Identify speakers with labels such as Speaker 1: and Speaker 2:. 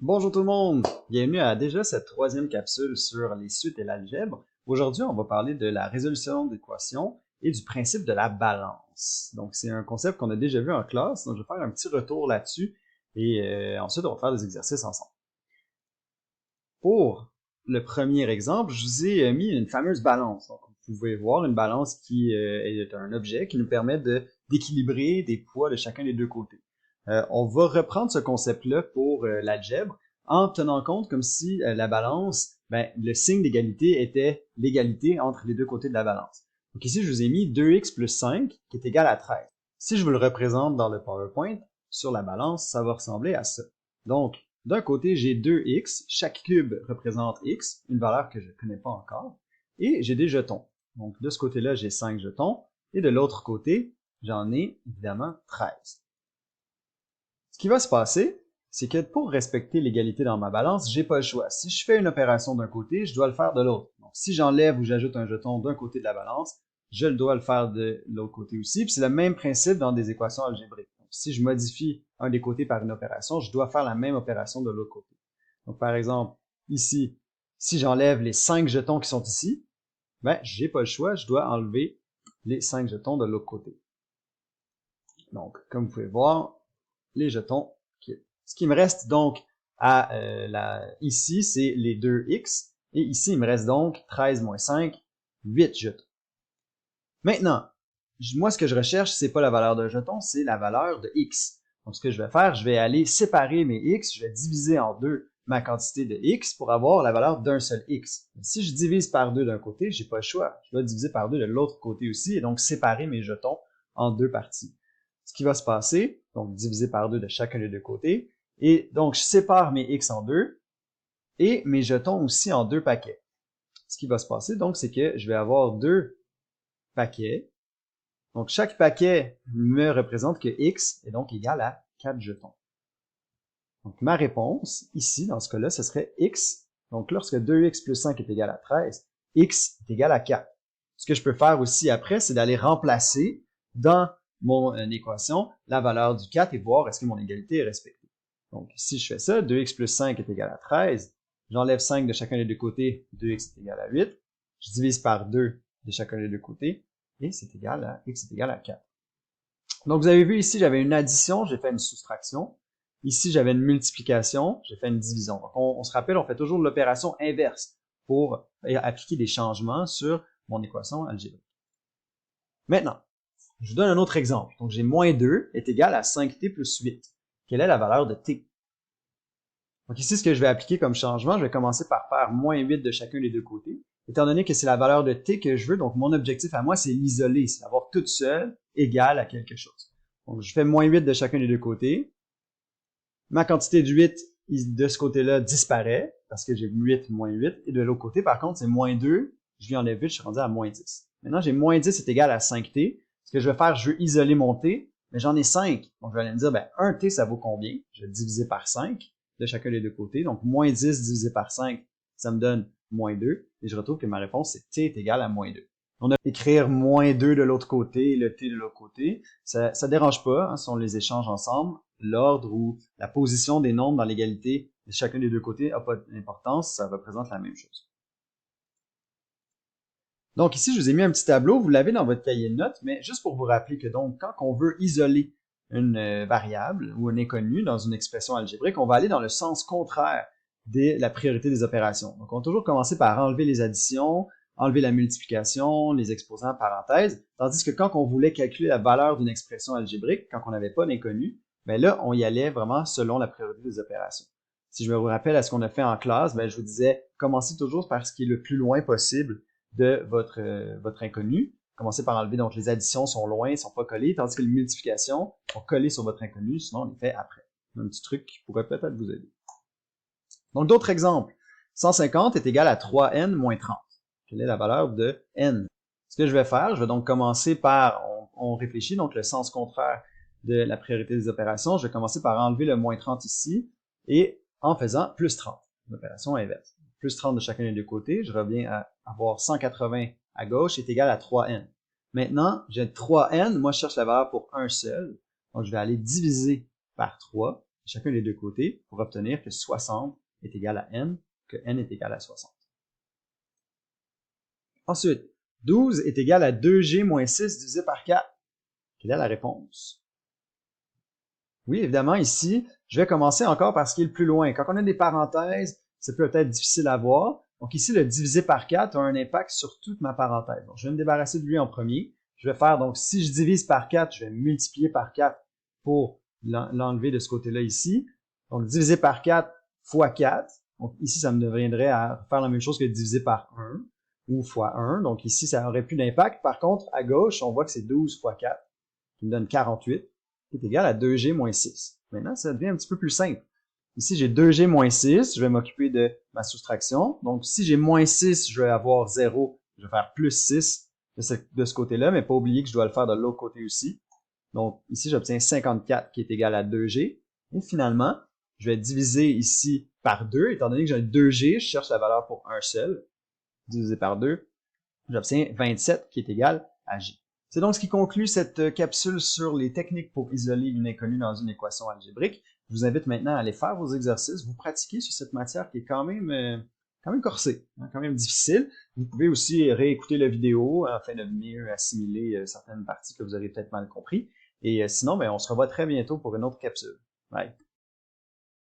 Speaker 1: Bonjour tout le monde! Bienvenue à déjà cette troisième capsule sur les suites et l'algèbre. Aujourd'hui, on va parler de la résolution d'équations et du principe de la balance. Donc, c'est un concept qu'on a déjà vu en classe, donc je vais faire un petit retour là-dessus et ensuite on va faire des exercices ensemble. Pour le premier exemple, je vous ai mis une fameuse balance. Donc, vous pouvez voir une balance qui est un objet qui nous permet d'équilibrer des poids de chacun des deux côtés. On va reprendre ce concept-là pour l'algèbre en tenant compte comme si la balance, le signe d'égalité était l'égalité entre les deux côtés de la balance. Donc ici, je vous ai mis 2x plus 5 qui est égal à 13. Si je vous le représente dans le PowerPoint, sur la balance, ça va ressembler à ça. Donc, d'un côté, j'ai 2x, chaque cube représente x, une valeur que je ne connais pas encore, et j'ai des jetons. Donc, de ce côté-là, j'ai 5 jetons, et de l'autre côté, j'en ai évidemment 13. Ce qui va se passer, c'est que pour respecter l'égalité dans ma balance, j'ai pas le choix. Si je fais une opération d'un côté, je dois le faire de l'autre. Donc, si j'enlève ou j'ajoute un jeton d'un côté de la balance, je dois le faire de l'autre côté aussi. Puis c'est le même principe dans des équations algébriques. Donc, si je modifie un des côtés par une opération, je dois faire la même opération de l'autre côté. Donc, par exemple, ici, si j'enlève les 5 jetons qui sont ici, j'ai pas le choix, je dois enlever les 5 jetons de l'autre côté. Donc, comme vous pouvez voir, les jetons. Ce qui me reste donc ici, c'est les 2x. Et ici, il me reste donc 13 moins 5, 8 jetons. Maintenant, moi, ce que je recherche, c'est pas la valeur d'un jeton, c'est la valeur de x. Donc, ce que je vais faire, je vais aller séparer mes x, je vais diviser en deux ma quantité de x pour avoir la valeur d'un seul x. Si je divise par 2 d'un côté, j'ai pas le choix. Je dois diviser par 2 de l'autre côté aussi et donc séparer mes jetons en deux parties. Ce qui va se passer, donc diviser par 2 de chacun des deux côtés, et donc je sépare mes x en deux et mes jetons aussi en deux paquets. Ce qui va se passer, donc, c'est que je vais avoir deux paquets. Donc, chaque paquet me représente que x est donc égal à 4 jetons. Donc, ma réponse, ici, dans ce cas-là, ce serait x. Donc, lorsque 2x plus 5 est égal à 13, x est égal à 4. Ce que je peux faire aussi après, c'est d'aller remplacer dans mon équation la valeur du 4 et voir est-ce que mon égalité est respectée. Donc, si je fais ça, 2x plus 5 est égal à 13. J'enlève 5 de chacun des deux côtés, 2x est égal à 8. Je divise par 2 de chacun des deux côtés, et c'est égal à x est égal à 4. Donc, vous avez vu ici, j'avais une addition, j'ai fait une soustraction. Ici, j'avais une multiplication, j'ai fait une division. Donc, on se rappelle, on fait toujours l'opération inverse pour appliquer des changements sur mon équation algébrique. Maintenant, je vous donne un autre exemple. Donc, j'ai moins 2 est égal à 5t plus 8. Quelle est la valeur de t? Donc ici, ce que je vais appliquer comme changement, je vais commencer par faire moins 8 de chacun des deux côtés. Étant donné que c'est la valeur de t que je veux, donc mon objectif à moi, c'est l'isoler, c'est d'avoir toute seule égale à quelque chose. Donc je fais moins 8 de chacun des deux côtés. Ma quantité de 8 de ce côté-là disparaît, parce que j'ai 8 moins 8. Et de l'autre côté, par contre, c'est moins 2. Je lui enlève 8, je suis rendu à moins 10. Maintenant, j'ai moins 10 est égal à 5t. Ce que je vais faire, je veux isoler mon t, mais j'en ai 5. Donc, je vais aller me dire, 1t, ça vaut combien? Je vais diviser par 5 de chacun des deux côtés. Donc, moins 10 divisé par 5, ça me donne moins 2. Et je retrouve que ma réponse, c'est t est égal à moins 2. On a écrire moins 2 de l'autre côté et le t de l'autre côté. Ça dérange pas, hein, si on les échange ensemble. L'ordre ou la position des nombres dans l'égalité de chacun des deux côtés n'a pas d'importance, ça représente la même chose. Donc ici, je vous ai mis un petit tableau, vous l'avez dans votre cahier de notes, mais juste pour vous rappeler que donc, quand on veut isoler une variable ou un inconnu dans une expression algébrique, on va aller dans le sens contraire de la priorité des opérations. Donc on va toujours commencer par enlever les additions, enlever la multiplication, les exposants parenthèses, tandis que quand on voulait calculer la valeur d'une expression algébrique, quand on n'avait pas d'inconnu, là, on y allait vraiment selon la priorité des opérations. Si je me rappelle à ce qu'on a fait en classe, je vous disais, commencez toujours par ce qui est le plus loin possible de votre inconnu. Commencez par enlever, donc les additions sont loin, ne sont pas collées, tandis que les multiplications sont collées sur votre inconnu, sinon on les fait après. Un petit truc qui pourrait peut-être vous aider. Donc d'autres exemples. 150 est égal à 3n moins 30. Quelle est la valeur de n? Ce que je vais faire, je vais donc commencer par, on réfléchit, donc le sens contraire de la priorité des opérations, je vais commencer par enlever le moins 30 ici, et en faisant plus 30, l'opération inverse. Plus 30 de chacun des deux côtés, je reviens à avoir 180 à gauche est égal à 3n. Maintenant, j'ai 3n, moi je cherche la valeur pour un seul, donc je vais aller diviser par 3, chacun des deux côtés pour obtenir que 60 est égal à n, que n est égal à 60. Ensuite, 12 est égal à 2g moins 6 divisé par 4. Quelle est la réponse? Oui, évidemment, ici, je vais commencer encore par ce qui est le plus loin. Quand on a des parenthèses, ça peut être difficile à voir. Donc ici, le divisé par 4 a un impact sur toute ma parenthèse. Donc, je vais me débarrasser de lui en premier. Je vais faire, donc, si je divise par 4, je vais multiplier par 4 pour l'enlever de ce côté-là ici. Donc, diviser par 4 fois 4. Donc, ici, ça me deviendrait à faire la même chose que diviser par 1 ou fois 1. Donc, ici, ça aurait plus d'impact. Par contre, à gauche, on voit que c'est 12 fois 4, qui me donne 48, qui est égal à 2g moins 6. Maintenant, ça devient un petit peu plus simple. Ici, j'ai 2g moins 6, je vais m'occuper de ma soustraction. Donc, si j'ai moins 6, je vais avoir 0, je vais faire plus 6 de ce côté-là, mais pas oublier que je dois le faire de l'autre côté aussi. Donc, ici, j'obtiens 54 qui est égal à 2g. Et finalement, je vais diviser ici par 2. Étant donné que j'ai 2g, je cherche la valeur pour un seul. Divisé par 2, j'obtiens 27 qui est égal à g. C'est donc ce qui conclut cette capsule sur les techniques pour isoler une inconnue dans une équation algébrique. Je vous invite maintenant à aller faire vos exercices, vous pratiquer sur cette matière qui est quand même corsée, hein, quand même difficile. Vous pouvez aussi réécouter la vidéo afin de mieux assimiler certaines parties que vous aurez peut-être mal compris. Et sinon, on se revoit très bientôt pour une autre capsule. Bye!